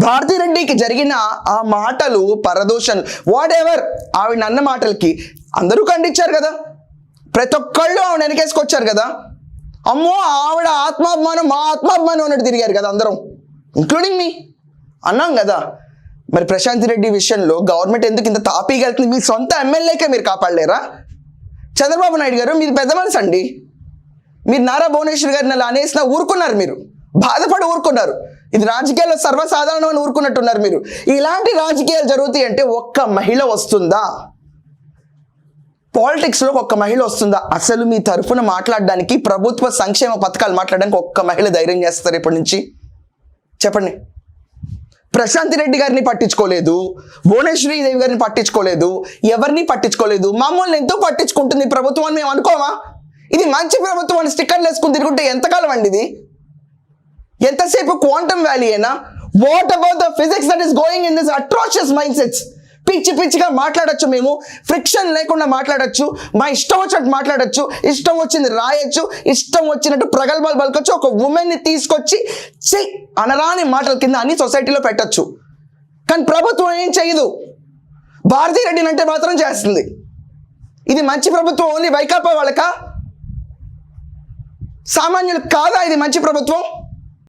భారతిరెడ్డికి జరిగిన ఆ మాటలు పరదూషణలు వాట్ ఎవర్, ఆవిడ అన్న మాటలకి అందరూ ఖండించారు కదా, ప్రతి ఒక్కళ్ళు ఆవిడ వెనకేసుకొచ్చారు కదా. అమ్మో ఆవిడ ఆత్మాభిమానం మా ఆత్మాభిమానం అన్నట్టు తిరిగారు కదా అందరం, ఇంక్లూడింగ్ మీ అన్నాం కదా. మరి ప్రశాంత్ రెడ్డి విషయంలో గవర్నమెంట్ ఎందుకు ఇంత తాపీగలుగుతుంది? మీ సొంత ఎమ్మెల్యేకే మీరు కాపాడలేరా? చంద్రబాబు నాయుడు గారు మీరు పెద్ద మనసు అండి, మీరు నారా భువనేశ్వర్ గారిని అలా అనేసినా ఊరుకున్నారు, మీరు బాధపడి ఊరుకున్నారు. ఇది రాజకీయాల్లో సర్వసాధారణమని ఊరుకున్నట్టున్నారు మీరు. ఇలాంటి రాజకీయాలు జరుగుతాయి అంటే ఒక్క మహిళ వస్తుందా? పాలిటిక్స్లో ఒక్క మహిళ వస్తుందా? అసలు మీ తరఫున మాట్లాడడానికి, ప్రభుత్వ సంక్షేమ పథకాలు మాట్లాడడానికి ఒక్క మహిళ ధైర్యం చేస్తారు ఇప్పటి నుంచి? చెప్పండి. ప్రశాంత్ రెడ్డి గారిని పట్టించుకోలేదు, భువనేశ్వరి దేవి గారిని పట్టించుకోలేదు, ఎవరిని పట్టించుకోలేదు. మమ్మల్ని ఎంతో పట్టించుకుంటుంది ప్రభుత్వం అని మేము అనుకోమా? ఇది మంచి ప్రభుత్వం అని స్టిక్కర్లు వేసుకుని తిరుగుంటే ఎంతకాలం అండి ఇది? ఎంతసేపు క్వాంటమ్ వ్యాలీయేనా? What about the physics that is going in this atrocious mind sets? పిచ్చి పిచ్చిగా మాట్లాడచ్చు, మేము ఫ్రిక్షన్ లేకుండా మాట్లాడచ్చు, మా ఇష్టం వచ్చినట్టు మాట్లాడచ్చు, ఇష్టం వచ్చింది రాయొచ్చు, ఇష్టం వచ్చినట్టు ప్రగల్భాలు పలకొచ్చు. ఒక ఉమెన్ని తీసుకొచ్చి అనరాని మాటల కింద అన్ని సొసైటీలో పెట్టచ్చు. కానీ ప్రభుత్వం ఏం చేయదు. భారతిరెడ్డిని అంటే మాత్రం చేస్తుంది. ఇది మంచి ప్రభుత్వం ఓన్లీ వైకాపా వాళ్ళకా? సామాన్యులు కాదా ఇది మంచి ప్రభుత్వం?